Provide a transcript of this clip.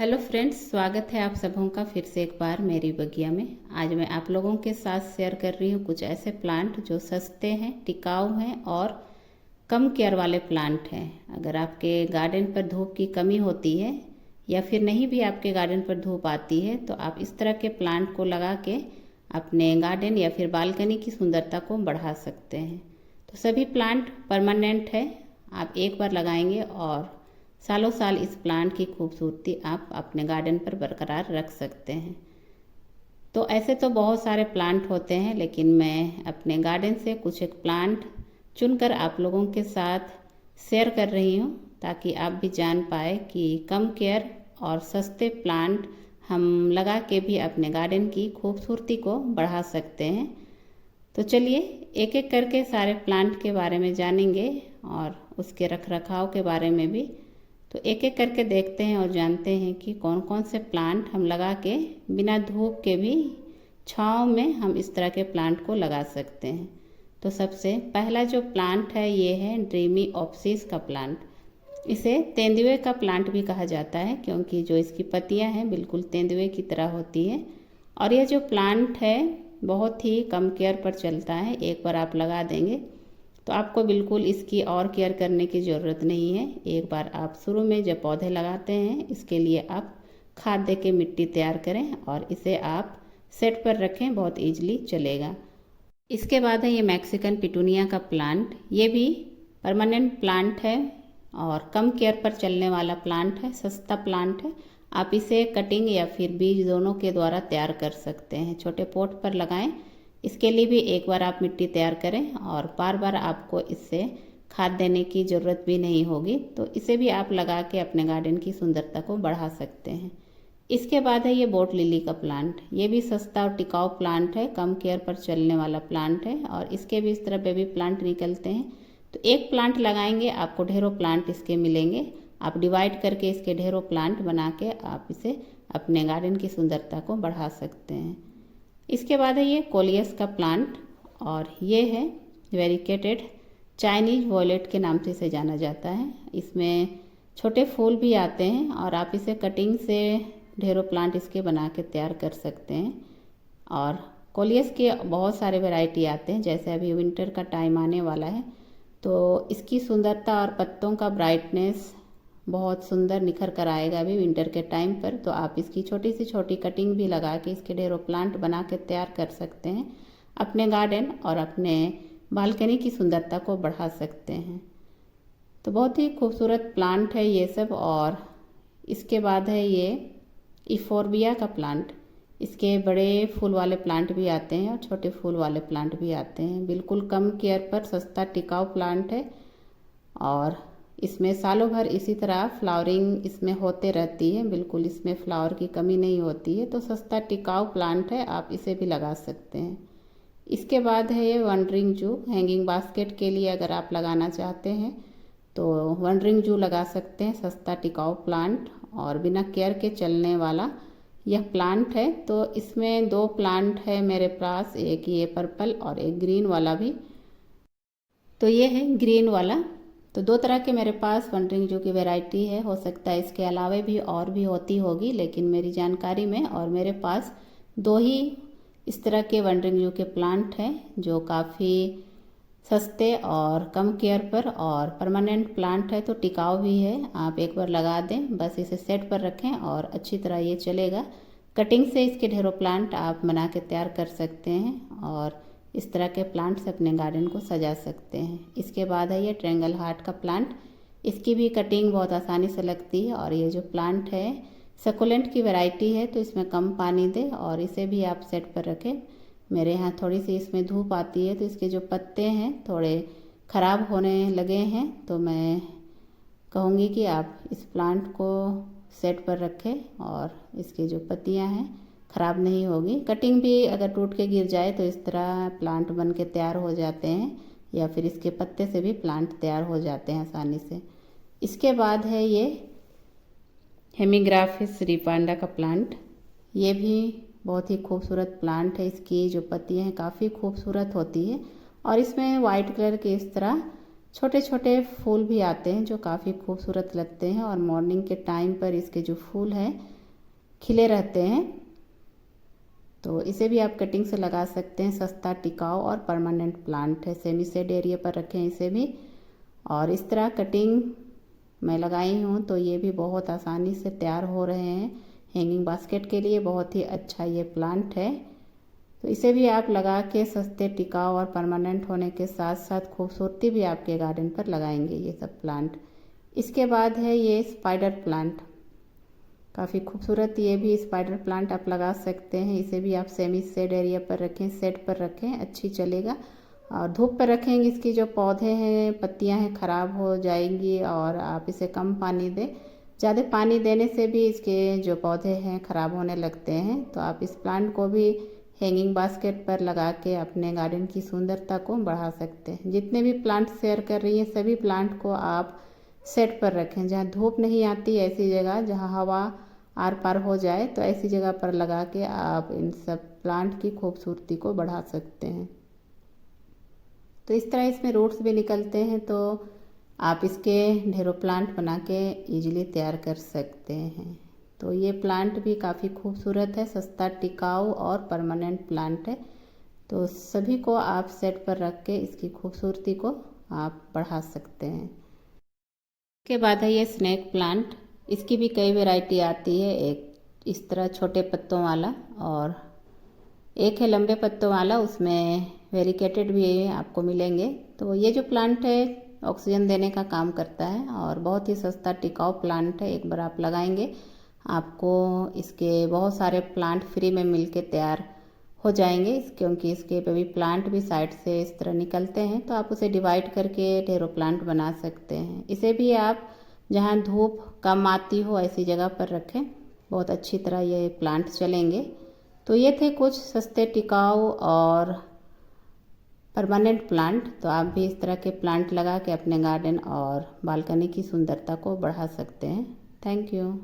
Hello friends, स्वागत है आप सबों का फिर से एक बार मेरी बगिया में। आज मैं आप लोगों के साथ शेयर कर रही हूँ कुछ ऐसे प्लांट जो सस्ते हैं, टिकाऊ हैं और कम केयर वाले प्लांट हैं। अगर आपके गार्डन पर धूप की कमी होती है या फिर नहीं भी आपके गार्डन पर धूप आती है तो आप इस तरह के प्लांट को लगा के अपने गार्डन या फिर बालकनी की सुंदरता को बढ़ा सकते हैं। तो सभी प्लांट परमानेंट है, आप एक बार लगाएंगे और सालों साल इस प्लांट की खूबसूरती आप अपने गार्डन पर बरकरार रख सकते हैं। तो ऐसे तो बहुत सारे प्लांट होते हैं, लेकिन मैं अपने गार्डन से कुछ एक प्लांट चुनकर आप लोगों के साथ शेयर कर रही हूँ, ताकि आप भी जान पाए कि कम केयर और सस्ते प्लांट हम लगा के भी अपने गार्डन की खूबसूरती को बढ़ा सकते हैं। तो चलिए एक एक करके सारे प्लांट के बारे में जानेंगे और उसके रखरखाव के बारे में भी। तो एक एक करके देखते हैं और जानते हैं कि कौन कौन से प्लांट हम लगा के बिना धूप के भी छांव में हम इस तरह के प्लांट को लगा सकते हैं। तो सबसे पहला जो प्लांट है ये है ड्रीमी ऑप्सिस का प्लांट। इसे तेंदुए का प्लांट भी कहा जाता है, क्योंकि जो इसकी पत्तियां हैं बिल्कुल तेंदुए की तरह होती है। और यह जो प्लांट है बहुत ही कम केयर पर चलता है। एक बार आप लगा देंगे तो आपको बिल्कुल इसकी और केयर करने की ज़रूरत नहीं है। एक बार आप शुरू में जब पौधे लगाते हैं इसके लिए आप खाद दे के मिट्टी तैयार करें और इसे आप सेट पर रखें, बहुत ईजिली चलेगा। इसके बाद है ये मैक्सिकन पिटूनिया का प्लांट। ये भी परमानेंट प्लांट है और कम केयर पर चलने वाला प्लांट है, सस्ता प्लांट है। आप इसे कटिंग या फिर बीज दोनों के द्वारा तैयार कर सकते हैं। छोटे पॉट पर लगाएं। इसके लिए भी एक बार आप मिट्टी तैयार करें और बार बार आपको इससे खाद देने की ज़रूरत भी नहीं होगी। तो इसे भी आप लगा के अपने गार्डन की सुंदरता को बढ़ा सकते हैं। इसके बाद है ये बोट लिली का प्लांट। ये भी सस्ता और टिकाऊ प्लांट है, कम केयर पर चलने वाला प्लांट है और इसके भी इस तरह बेबी प्लांट निकलते हैं। तो एक प्लांट लगाएंगे आपको ढेरों प्लांट इसके मिलेंगे। आप डिवाइड करके इसके ढेरों प्लांट बना के आप इसे अपने गार्डन की सुंदरता को बढ़ा सकते हैं। इसके बाद है ये कोलियस का प्लांट और ये है वेरिकेटेड चाइनीज वॉयलेट के नाम से इसे जाना जाता है। इसमें छोटे फूल भी आते हैं और आप इसे कटिंग से ढेरों प्लांट इसके बना के तैयार कर सकते हैं। और कोलियस के बहुत सारे वैरायटी आते हैं, जैसे अभी विंटर का टाइम आने वाला है तो इसकी सुंदरता और पत्तों का ब्राइटनेस बहुत सुंदर निखर कर आएगा अभी विंटर के टाइम पर। तो आप इसकी छोटी सी छोटी कटिंग भी लगा के इसके ढेरों प्लांट बना के तैयार कर सकते हैं। अपने गार्डन और अपने बालकनी की सुंदरता को बढ़ा सकते हैं। तो बहुत ही खूबसूरत प्लांट है ये सब। और इसके बाद है ये इफोर्बिया का प्लांट। इसके बड़े फूल वाले प्लांट भी आते हैं और छोटे फूल वाले प्लांट भी आते हैं। बिल्कुल कम केयर पर सस्ता टिकाऊ प्लांट है और इसमें सालों भर इसी तरह फ्लावरिंग इसमें होते रहती है। बिल्कुल इसमें फ्लावर की कमी नहीं होती है। तो सस्ता टिकाऊ प्लांट है, आप इसे भी लगा सकते हैं। इसके बाद है ये वंडरिंग जू। हैंगिंग बास्केट के लिए अगर आप लगाना चाहते हैं तो वंडरिंग जू लगा सकते हैं। सस्ता टिकाऊ प्लांट और बिना केयर के चलने वाला यह प्लांट है। तो इसमें दो प्लांट है मेरे पास, एक ये पर्पल और एक ग्रीन वाला भी। तो ये है ग्रीन वाला। तो दो तरह के मेरे पास वंडरिंग जू की वैरायटी है। हो सकता है इसके अलावा भी और भी होती होगी, लेकिन मेरी जानकारी में और मेरे पास दो ही इस तरह के वंडरिंग जू के प्लांट हैं जो काफ़ी सस्ते और कम केयर पर और परमानेंट प्लांट है। तो टिकाऊ भी है। आप एक बार लगा दें, बस इसे सेट पर रखें और अच्छी तरह ये चलेगा। कटिंग से इसके ढेरों प्लांट आप बना के तैयार कर सकते हैं और इस तरह के प्लांट से अपने गार्डन को सजा सकते हैं। इसके बाद है ये ट्रायंगल हार्ट का प्लांट। इसकी भी कटिंग बहुत आसानी से लगती है और ये जो प्लांट है सकुलेंट की वैरायटी है, तो इसमें कम पानी दे और इसे भी आप सेट पर रखें। मेरे यहाँ थोड़ी सी इसमें धूप आती है तो इसके जो पत्ते हैं थोड़े ख़राब होने लगे हैं। तो मैं कहूँगी कि आप इस प्लांट को सेट पर रखें और इसकी जो पत्तियाँ हैं ख़राब नहीं होगी। कटिंग भी अगर टूट के गिर जाए तो इस तरह प्लांट बन के तैयार हो जाते हैं, या फिर इसके पत्ते से भी प्लांट तैयार हो जाते हैं आसानी से। इसके बाद है ये हेमीग्राफिस रिपांडा का प्लांट। ये भी बहुत ही खूबसूरत प्लांट है। इसकी जो पत्तियां हैं काफ़ी खूबसूरत होती है और इसमें वाइट कलर के इस तरह छोटे छोटे फूल भी आते हैं जो काफ़ी खूबसूरत लगते हैं और मॉर्निंग के टाइम पर इसके जो फूल हैं खिले रहते हैं। तो इसे भी आप कटिंग से लगा सकते हैं। सस्ता, टिकाऊ और परमानेंट प्लांट है। सेमी शेड एरिया पर रखें इसे भी। और इस तरह कटिंग मैं लगाई हूँ तो ये भी बहुत आसानी से तैयार हो रहे हैं। हैंगिंग बास्केट के लिए बहुत ही अच्छा ये प्लांट है। तो इसे भी आप लगा के सस्ते, टिकाऊ और परमानेंट होने के साथ साथ खूबसूरती भी आपके गार्डन पर लगाएंगे ये सब प्लांट। इसके बाद है ये स्पाइडर प्लांट, काफ़ी खूबसूरत ये भी स्पाइडर प्लांट आप लगा सकते हैं। इसे भी आप सेमी शेड एरिया पर रखें, शेड पर रखें, अच्छी चलेगा। और धूप पर रखेंगे इसकी जो पौधे हैं, पत्तियां हैं, ख़राब हो जाएंगी। और आप इसे कम पानी दें। ज़्यादा पानी देने से भी इसके जो पौधे हैं ख़राब होने लगते हैं। तो आप इस प्लांट को भी हैंगिंग बास्केट पर लगा के अपने गार्डन की सुंदरता को बढ़ा सकते हैं। जितने भी प्लांट शेयर कर रही हैं सभी प्लांट को आप सेट पर रखें, जहाँ धूप नहीं आती ऐसी जगह, जहाँ हवा आर पार हो जाए तो ऐसी जगह पर लगा के आप इन सब प्लांट की खूबसूरती को बढ़ा सकते हैं। तो इस तरह इसमें रूट्स भी निकलते हैं तो आप इसके ढेरों प्लांट बना के ईजिली तैयार कर सकते हैं। तो ये प्लांट भी काफ़ी खूबसूरत है, सस्ता, टिकाऊ और परमानेंट प्लांट है। तो सभी को आप सेट पर रख के इसकी खूबसूरती को आप बढ़ा सकते हैं। इसके बाद है ये स्नेक प्लांट। इसकी भी कई वैरायटी आती है। एक इस तरह छोटे पत्तों वाला और एक है लंबे पत्तों वाला, उसमें वेरिकेटेड भी आपको मिलेंगे। तो ये जो प्लांट है ऑक्सीजन देने का काम करता है और बहुत ही सस्ता, टिकाऊ प्लांट है। एक बार आप लगाएंगे आपको इसके बहुत सारे प्लांट फ्री में मिलके तैयार हो जाएंगे, क्योंकि इसके बेबी प्लांट भी साइड से इस तरह निकलते हैं। तो आप उसे डिवाइड करके ढेरों प्लांट बना सकते हैं। इसे भी आप जहाँ धूप कम आती हो ऐसी जगह पर रखें, बहुत अच्छी तरह ये प्लांट चलेंगे। तो ये थे कुछ सस्ते, टिकाऊ और परमानेंट प्लांट। तो आप भी इस तरह के प्लांट लगा के अपने गार्डन और बालकनी की सुंदरता को बढ़ा सकते हैं। Thank you.